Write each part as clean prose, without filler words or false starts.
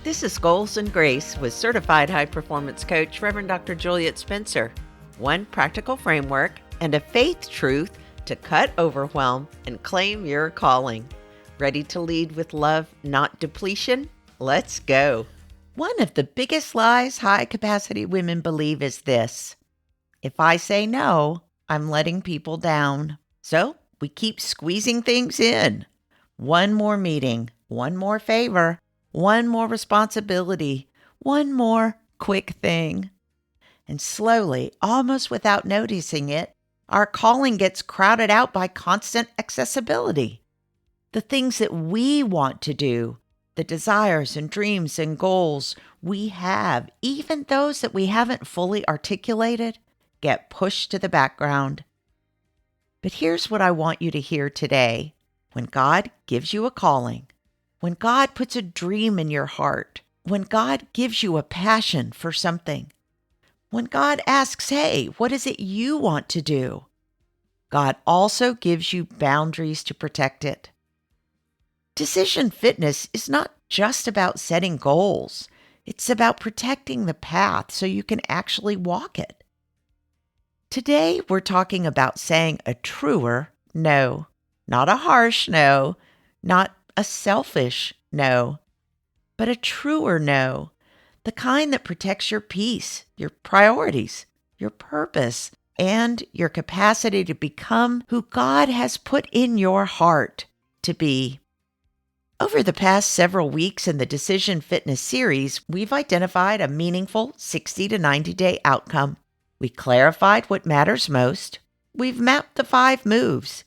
This is Goals and Grace with Certified High Performance Coach Reverend Dr. Juliet Spencer. One practical framework and a faith truth to cut overwhelm and claim your calling. Ready to lead with love, not depletion? Let's go. One of the biggest lies high-capacity women believe is this: if I say no, I'm letting people down. So we keep squeezing things in. One more meeting, one more favor, one more responsibility, one more quick thing. And slowly, almost without noticing it, our calling gets crowded out by constant accessibility. The things that we want to do, the desires and dreams and goals we have, even those that we haven't fully articulated, get pushed to the background. But here's what I want you to hear today. When God gives you a calling, when God puts a dream in your heart, when God gives you a passion for something, when God asks, hey, what is it you want to do? God also gives you boundaries to protect it. Decision fitness is not just about setting goals. It's about protecting the path so you can actually walk it. Today, we're talking about saying a truer no, not a harsh no, not a selfish no, but a truer no, the kind that protects your peace, your priorities, your purpose, and your capacity to become who God has put in your heart to be. Over the past several weeks in the Decision Fitness series, we've identified a meaningful 60 to 90-day outcome. We clarified what matters most. We've mapped the 5 moves.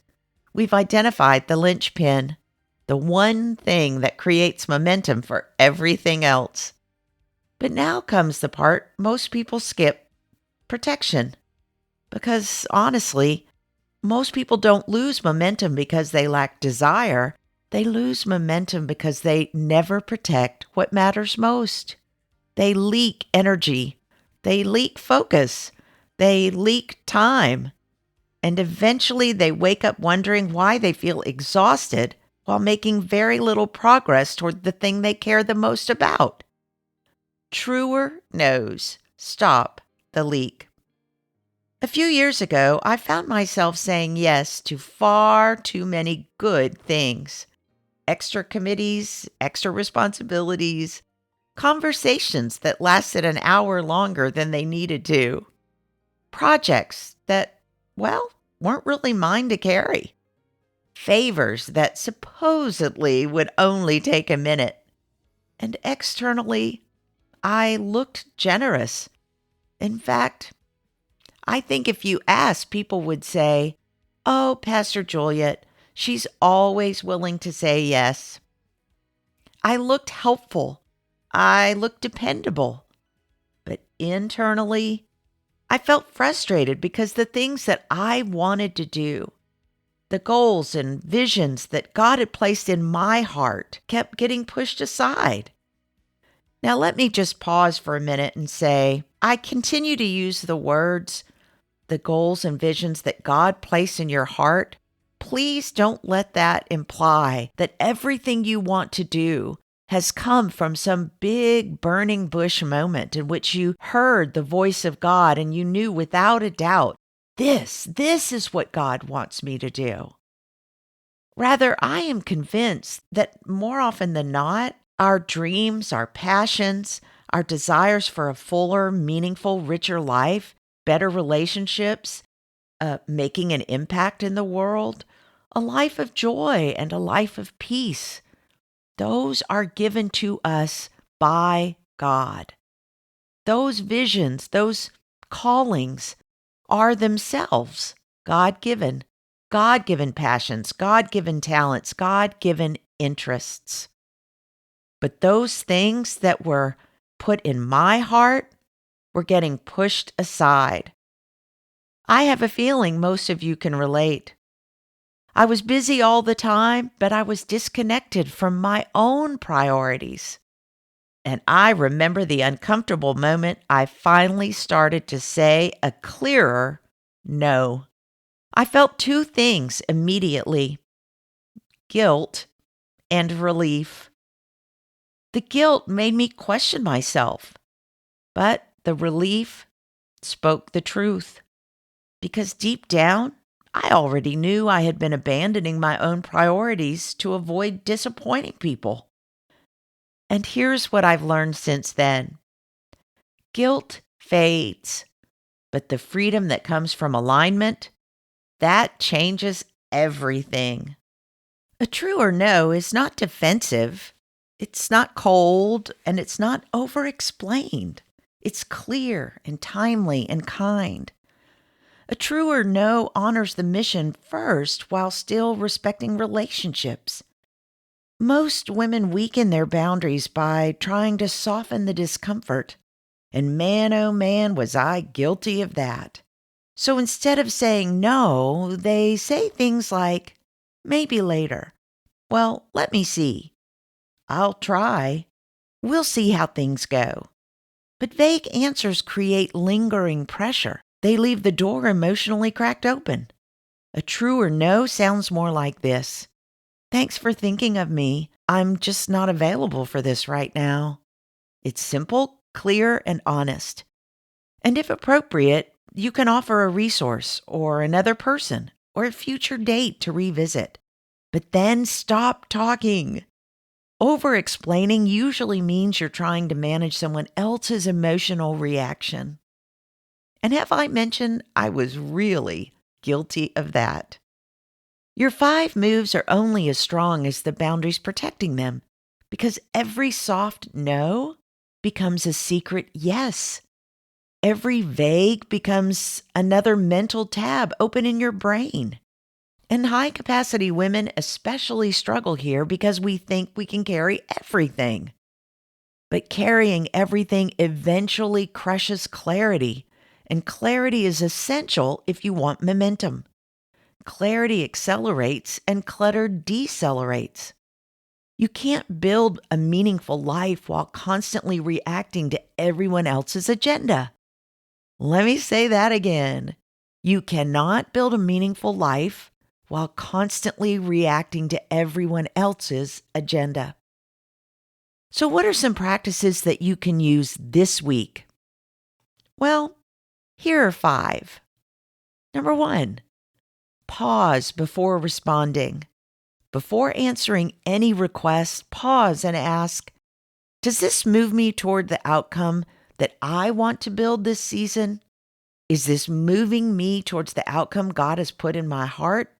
We've identified the linchpin, the one thing that creates momentum for everything else. But now comes the part most people skip: protection. Because honestly, most people don't lose momentum because they lack desire. They lose momentum because they never protect what matters most. They leak energy. They leak focus. They leak time. And eventually they wake up wondering why they feel exhausted while making very little progress toward the thing they care the most about. Truer no's stop the leak. A few years ago, I found myself saying yes to far too many good things. Extra committees, extra responsibilities, conversations that lasted an hour longer than they needed to, projects that, weren't really mine to carry, favors that supposedly would only take a minute. And externally, I looked generous. In fact, I think if you asked, people would say, "Oh, Pastor Juliet, she's always willing to say yes." I looked helpful. I looked dependable. But internally, I felt frustrated because the things that I wanted to do, the goals and visions that God had placed in my heart, kept getting pushed aside. Now, let me just pause for a minute and say, I continue to use the words, the goals and visions that God placed in your heart. Please don't let that imply that everything you want to do has come from some big burning bush moment in which you heard the voice of God and you knew without a doubt, this is what God wants me to do. Rather, I am convinced that more often than not, our dreams, our passions, our desires for a fuller, meaningful, richer life, better relationships, making an impact in the world, a life of joy and a life of peace, those are given to us by God. Those visions, those callings are themselves God-given. God-given passions, God-given talents, God-given interests. But those things that were put in my heart were getting pushed aside. I have a feeling most of you can relate. I was busy all the time, but I was disconnected from my own priorities. And I remember the uncomfortable moment I finally started to say a clearer no. I felt 2 things immediately: guilt and relief. The guilt made me question myself, but the relief spoke the truth. Because deep down, I already knew I had been abandoning my own priorities to avoid disappointing people. And here's what I've learned since then: guilt fades, but the freedom that comes from alignment, that changes everything. A true or no is not defensive. It's not cold and it's not over explained. It's clear and timely and kind. A true or no honors the mission first while still respecting relationships. Most women weaken their boundaries by trying to soften the discomfort. And man, oh man, was I guilty of that. So instead of saying no, they say things like, maybe later. Well, let me see. I'll try. We'll see how things go. But vague answers create lingering pressure. They leave the door emotionally cracked open. A true or no sounds more like this: thanks for thinking of me. I'm just not available for this right now. It's simple, clear, and honest. And if appropriate, you can offer a resource or another person or a future date to revisit. But then stop talking. Over explaining usually means you're trying to manage someone else's emotional reaction. And have I mentioned I was really guilty of that? Your 5 moves are only as strong as the boundaries protecting them, because every soft no becomes a secret yes. Every vague becomes another mental tab open in your brain. And high capacity women especially struggle here because we think we can carry everything. But carrying everything eventually crushes clarity, and clarity is essential if you want momentum. Clarity accelerates and clutter decelerates. You can't build a meaningful life while constantly reacting to everyone else's agenda. Let me say that again. You cannot build a meaningful life while constantly reacting to everyone else's agenda. So, what are some practices that you can use this week? Well, here are 5. Number 1, pause before responding. Before answering any request, pause and ask, does this move me toward the outcome that I want to build this season? Is this moving me towards the outcome God has put in my heart?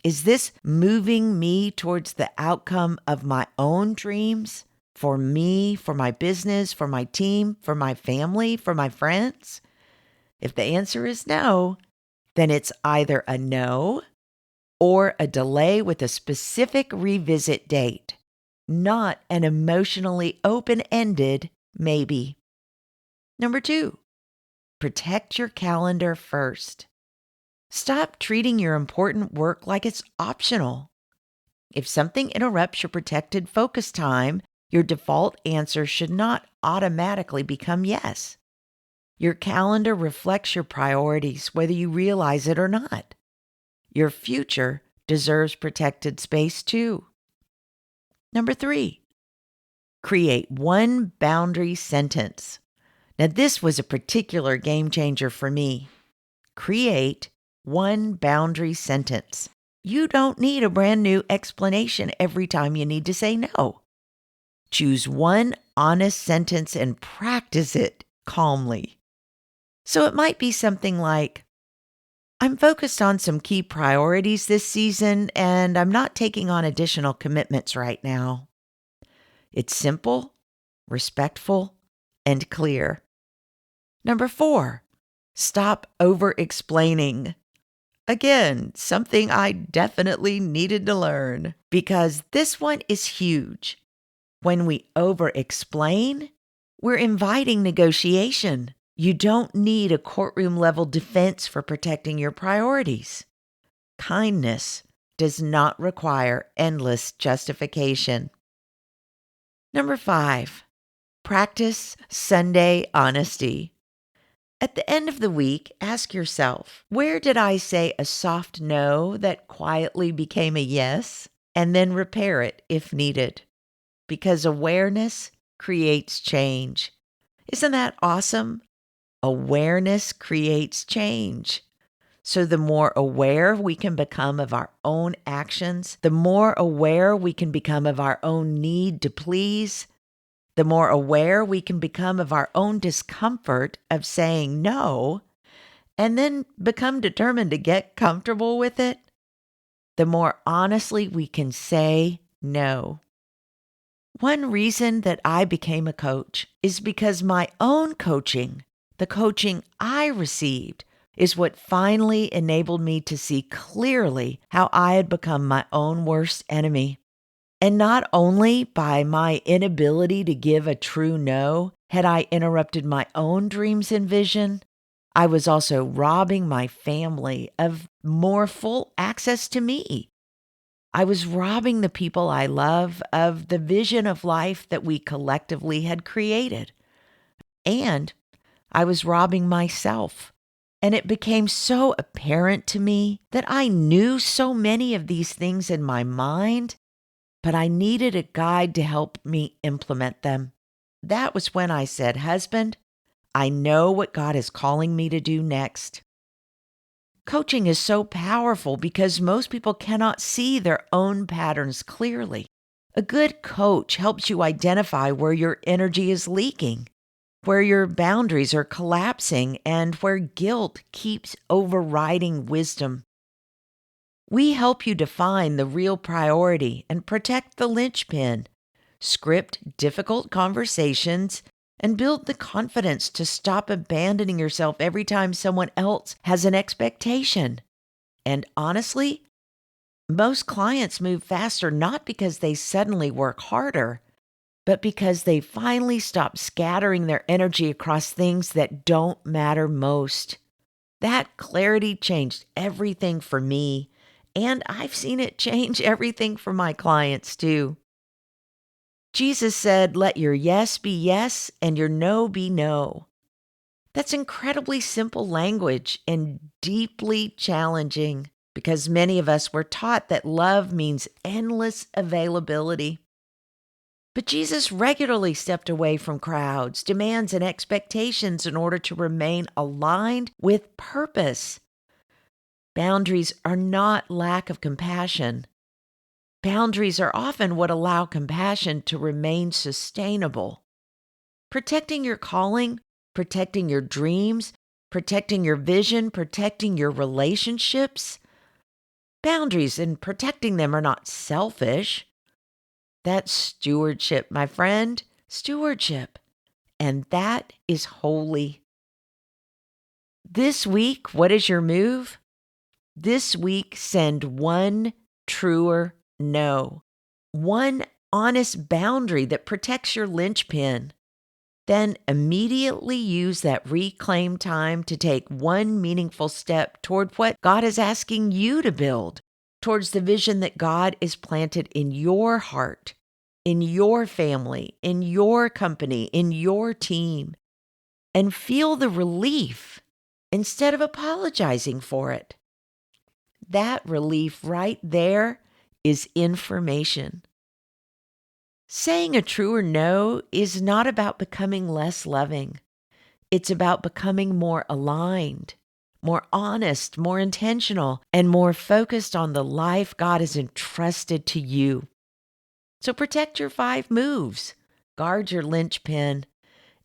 Is this moving me towards the outcome of my own dreams for me, for my business, for my team, for my family, for my friends? If the answer is no, then it's either a no or a delay with a specific revisit date, not an emotionally open-ended maybe. Number 2, protect your calendar first. Stop treating your important work like it's optional. If something interrupts your protected focus time, your default answer should not automatically become yes. Your calendar reflects your priorities, whether you realize it or not. Your future deserves protected space too. Number 3, create one boundary sentence. Now, this was a particular game changer for me. Create one boundary sentence. You don't need a brand new explanation every time you need to say no. Choose one honest sentence and practice it calmly. So it might be something like, I'm focused on some key priorities this season, and I'm not taking on additional commitments right now. It's simple, respectful, and clear. Number 4, stop over-explaining. Again, something I definitely needed to learn, because this one is huge. When we over-explain, we're inviting negotiation. You don't need a courtroom-level defense for protecting your priorities. Kindness does not require endless justification. Number 5, practice Sunday honesty. At the end of the week, ask yourself, where did I say a soft no that quietly became a yes? And then repair it if needed. because awareness creates change. Isn't that awesome? Awareness creates change. So the more aware we can become of our own actions, the more aware we can become of our own need to please, the more aware we can become of our own discomfort of saying no, and then become determined to get comfortable with it, the more honestly we can say no. One reason that I became a coach is because my own coaching, the coaching I received, is what finally enabled me to see clearly how I had become my own worst enemy. And not only by my inability to give a true no had I interrupted my own dreams and vision, I was also robbing my family of more full access to me. I was robbing the people I love of the vision of life that we collectively had created. And I was robbing myself. And it became so apparent to me that I knew so many of these things in my mind, but I needed a guide to help me implement them. That was when I said, "Husband, I know what God is calling me to do next." Coaching is so powerful because most people cannot see their own patterns clearly. A good coach helps you identify where your energy is leaking, where your boundaries are collapsing, and where guilt keeps overriding wisdom. We help you define the real priority and protect the linchpin, script difficult conversations, and build the confidence to stop abandoning yourself every time someone else has an expectation. And honestly, most clients move faster not because they suddenly work harder, but because they finally stop scattering their energy across things that don't matter most. That clarity changed everything for me, and I've seen it change everything for my clients too. Jesus said, "Let your yes be yes and your no be no." That's incredibly simple language and deeply challenging because many of us were taught that love means endless availability. But Jesus regularly stepped away from crowds, demands, and expectations in order to remain aligned with purpose. Boundaries are not lack of compassion. Boundaries are often what allow compassion to remain sustainable. Protecting your calling, protecting your dreams, protecting your vision, protecting your relationships. Boundaries and protecting them are not selfish. That's stewardship, my friend. Stewardship. And that is holy. This week, what is your move? This week, send one truer no. One honest boundary that protects your linchpin. Then immediately use that reclaimed time to take one meaningful step toward what God is asking you to build, towards the vision that God is planted in your heart, in your family, in your company, in your team, and feel the relief instead of apologizing for it. That relief right there is information. Saying a truer no is not about becoming less loving. It's about becoming more aligned, more honest, more intentional, and more focused on the life God has entrusted to you. So protect your 5 moves, guard your linchpin,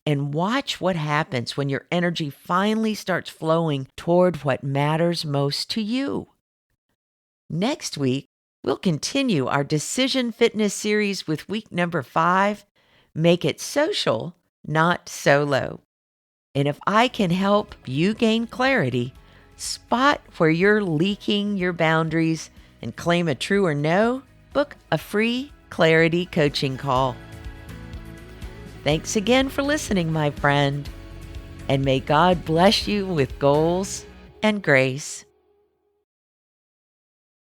and watch what happens when your energy finally starts flowing toward what matters most to you. Next week, we'll continue our Decision Fitness series with week number 5, Make It Social, Not Solo. And if I can help you gain clarity, spot where you're leaking your boundaries, and claim a true or no, book a free clarity coaching call. Thanks again for listening, my friend. And may God bless you with goals and grace.